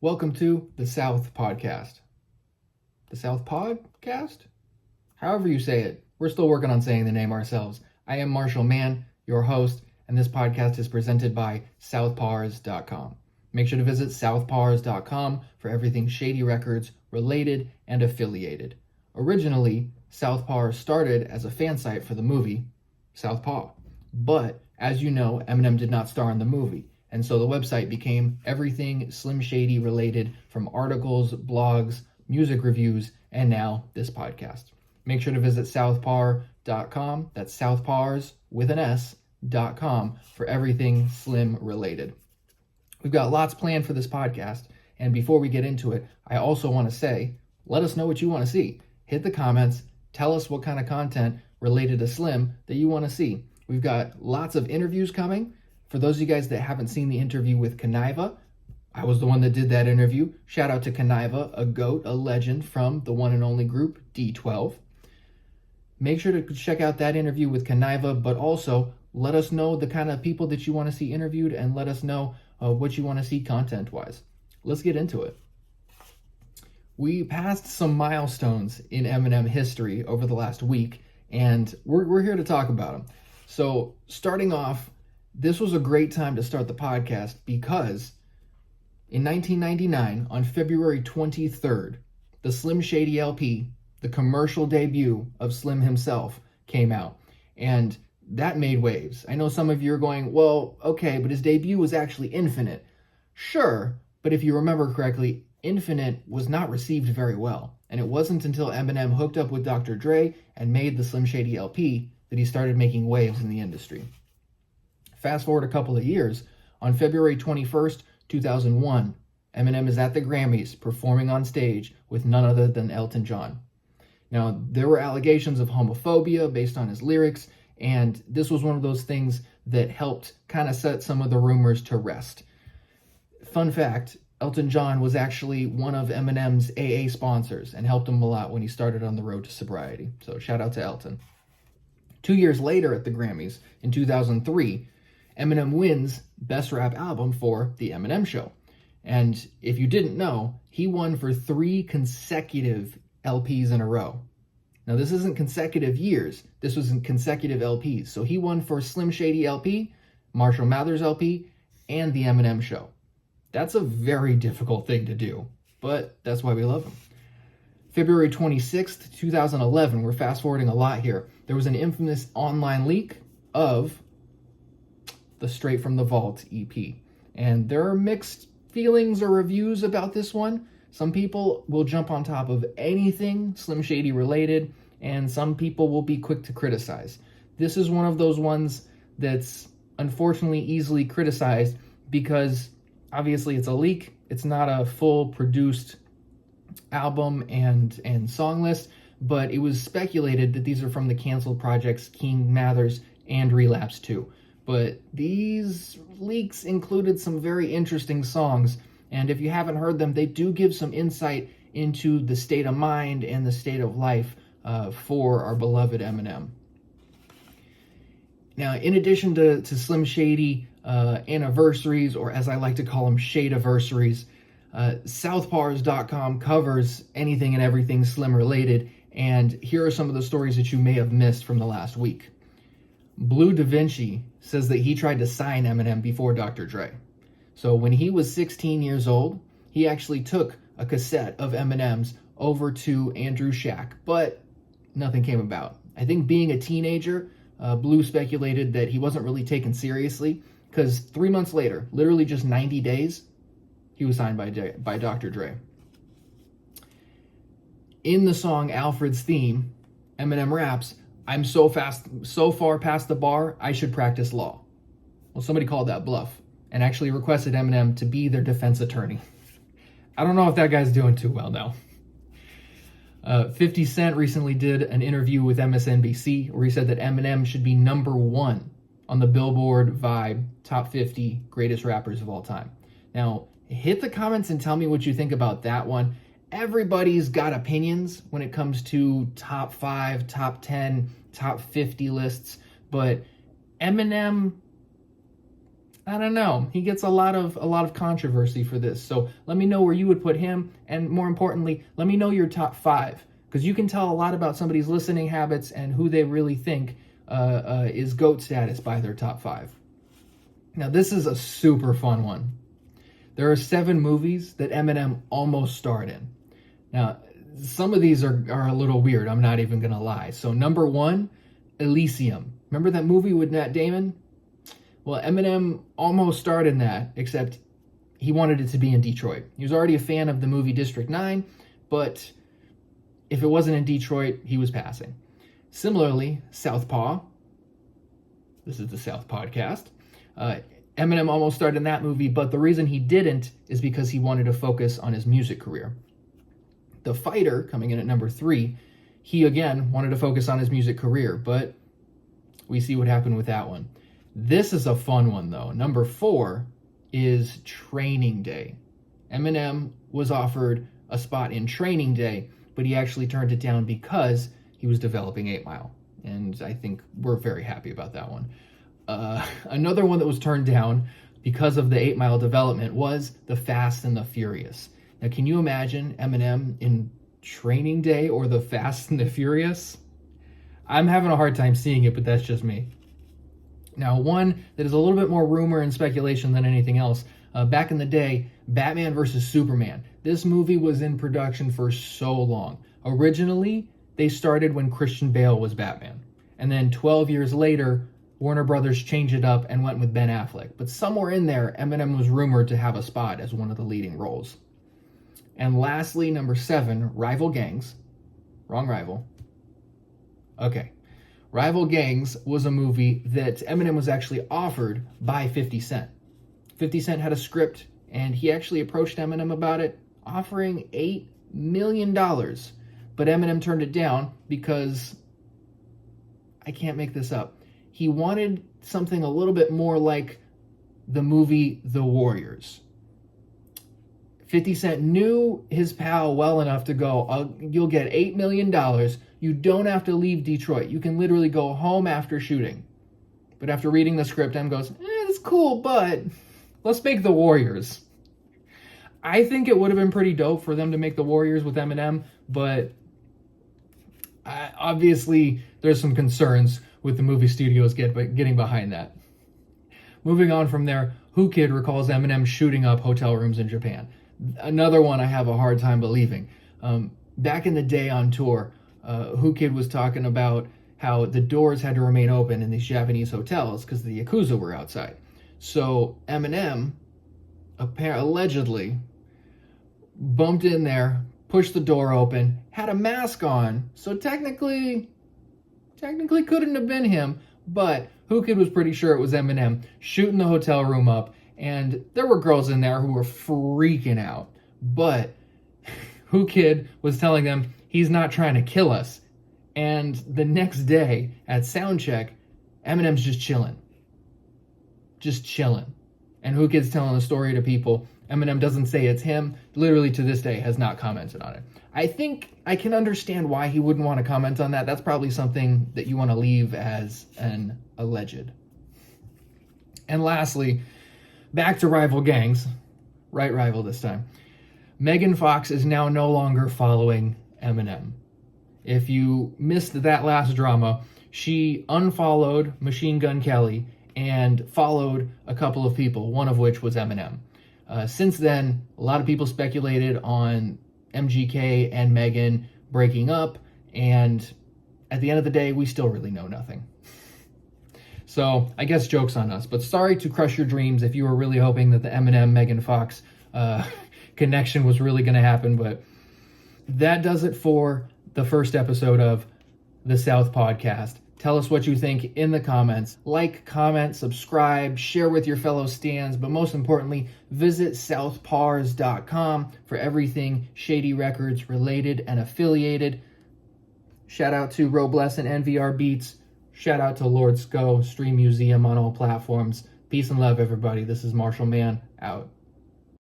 Welcome to the Southpawdcast. The Southpawdcast? However you say it, we're still working on saying the name ourselves. I am Marshall Mann, your host, and this podcast is presented by Southpawers.com. Make sure to visit Southpawers.com for everything Shady Records related and affiliated. Originally, Southpawer started as a fan site for the movie Southpaw, but as you know, Eminem did not star in the movie. And so the website became everything Slim Shady related, from articles, blogs, music reviews, and now this podcast. Make sure to visit Southpawer.com, that's Southpawers with an S.com, for everything Slim related. We've got lots planned for this podcast, and before we get into it, I also want to say, let us know what you want to see. Hit the comments, tell us what kind of content related to Slim that you want to see. We've got lots of interviews coming. For those of you guys that haven't seen the interview with Kaniva, I was the one that did that interview. Shout out to Kaniva, a GOAT, a legend from the one and only group, D12. Make sure to check out that interview with Kaniva, but also let us know the kind of people that you want to see interviewed and let us know what you want to see content-wise. Let's get into it. We passed some milestones in Eminem history over the last week, and we're here to talk about them. So starting off, this was a great time to start the podcast because in 1999, on February 23rd, the Slim Shady LP, the commercial debut of Slim himself, came out. And that made waves. I know some of you are going, well, okay, but his debut was actually Infinite. Sure, but if you remember correctly, Infinite was not received very well. And it wasn't until Eminem hooked up with Dr. Dre and made the Slim Shady LP that he started making waves in the industry. Fast forward a couple of years, on February 21st, 2001, Eminem is at the Grammys performing on stage with none other than Elton John. Now, there were allegations of homophobia based on his lyrics, and this was one of those things that helped kind of set some of the rumors to rest. Fun fact, Elton John was actually one of Eminem's AA sponsors and helped him a lot when he started on the road to sobriety. So shout out to Elton. 2 years later at the Grammys, in 2003, Eminem wins Best Rap Album for The Eminem Show. And if you didn't know, he won for 3 consecutive LPs in a row. Now, this isn't consecutive years. This was in consecutive LPs. So he won for Slim Shady LP, Marshall Mathers LP, and The Eminem Show. That's a very difficult thing to do, but that's why we love him. February 26th, 2011, we're fast forwarding a lot here. There was an infamous online leak of the Straight from the Vault EP. And there are mixed feelings or reviews about this one. Some people will jump on top of anything Slim Shady related, and some people will be quick to criticize. This is one of those ones that's unfortunately easily criticized because obviously it's a leak. It's not a full produced album and song list, but it was speculated that these are from the canceled projects King Mathers and Relapse 2. But these leaks included some very interesting songs, and if you haven't heard them, they do give some insight into the state of mind and the state of life for our beloved Eminem. Now, in addition to Slim Shady anniversaries, or as I like to call them, Shade-iversaries, Southpawers.com covers anything and everything Slim related, and here are some of the stories that you may have missed from the last week. Blue Da Vinci says that he tried to sign Eminem before Dr. Dre. So when he was 16 years old, he actually took a cassette of Eminem's over to Andrew Shack, but nothing came about. I think being a teenager, Blue speculated that he wasn't really taken seriously, because 3 months later, literally just 90 days, he was signed by Dr. Dre. In the song Alfred's Theme, Eminem raps, "I'm so far past the bar, I should practice law." Well, somebody called that bluff and actually requested Eminem to be their defense attorney. I don't know if that guy's doing too well now. 50 Cent recently did an interview with MSNBC where he said that Eminem should be #1 on the Billboard Vibe Top 50 Greatest Rappers of All Time. Now, hit the comments and tell me what you think about that one. Everybody's got opinions when it comes to top 5, top 10, top 50 lists, but Eminem, I don't know. He gets a lot of controversy for this. So let me know where you would put him, and more importantly, let me know your top 5, because you can tell a lot about somebody's listening habits and who they really think is GOAT status by their top 5. Now, this is a super fun one. There are 7 movies that Eminem almost starred in. Now, some of these are a little weird. I'm not even gonna lie. So number 1, Elysium. Remember that movie with Matt Damon? Well, Eminem almost starred in that, except he wanted it to be in Detroit. He was already a fan of the movie District 9, but if it wasn't in Detroit, he was passing. Similarly, Southpaw. This is the Southpawdcast. Eminem almost starred in that movie, but the reason he didn't is because he wanted to focus on his music career. The Fighter, coming in at number 3, he again wanted to focus on his music career, but we see what happened with that one. This is a fun one, though. Number 4 is Training Day. Eminem was offered a spot in Training Day, but he actually turned it down because he was developing 8 Mile. And I think we're very happy about that one. Another one that was turned down because of the 8 Mile development was The Fast and the Furious. Now, can you imagine Eminem in Training Day or The Fast and the Furious? I'm having a hard time seeing it, but that's just me. Now, one that is a little bit more rumor and speculation than anything else. Back in the day, Batman vs. Superman. This movie was in production for so long. Originally, they started when Christian Bale was Batman. And then 12 years later, Warner Brothers changed it up and went with Ben Affleck. But somewhere in there, Eminem was rumored to have a spot as one of the leading roles. And lastly, number 7, Rival Gangs. Wrong rival. Okay. Rival Gangs was a movie that Eminem was actually offered by 50 Cent. 50 Cent had a script, and he actually approached Eminem about it, offering $8 million. But Eminem turned it down because, I can't make this up, he wanted something a little bit more like the movie The Warriors. 50 Cent knew his pal well enough to go, you'll get $8 million. You don't have to leave Detroit. You can literally go home after shooting. But after reading the script, M goes, it's cool, but let's make The Warriors. I think it would have been pretty dope for them to make The Warriors with Eminem, but obviously there's some concerns with the movie studios getting behind that. Moving on from there, Who Kid recalls Eminem shooting up hotel rooms in Japan. Another one I have a hard time believing. Back in the day on tour, Who Kid was talking about how the doors had to remain open in these Japanese hotels because the Yakuza were outside. So Eminem allegedly bumped in there, pushed the door open, had a mask on, so technically couldn't have been him, but Who Kid was pretty sure it was Eminem shooting the hotel room up, and there were girls in there who were freaking out, but Who Kid was telling them he's not trying to kill us. And the next day at soundcheck, Eminem's just chilling. And Who Kid's telling the story to people. Eminem doesn't say it's him. Literally to this day has not commented on it. I think I can understand why he wouldn't want to comment on that. That's probably something that you want to leave as an alleged. And lastly, back to Rival Gangs. Right rival this time. Megan Fox is now no longer following Eminem. If you missed that last drama, she unfollowed Machine Gun Kelly and followed a couple of people, one of which was Eminem. Since then, a lot of people speculated on MGK and Megan breaking up, and at the end of the day, we still really know nothing. So I guess joke's on us, but sorry to crush your dreams if you were really hoping that the Eminem-Megan Fox connection was really going to happen, but that does it for the first episode of the Southpawdcast. Tell us what you think in the comments. Like, comment, subscribe, share with your fellow stans, but most importantly, visit southpawers.com for everything Shady Records related and affiliated. Shout out to Robles and NVR Beats. Shout out to Lord Sco, Stream Museum on all platforms. Peace and love, everybody. This is Marshall Mann, out.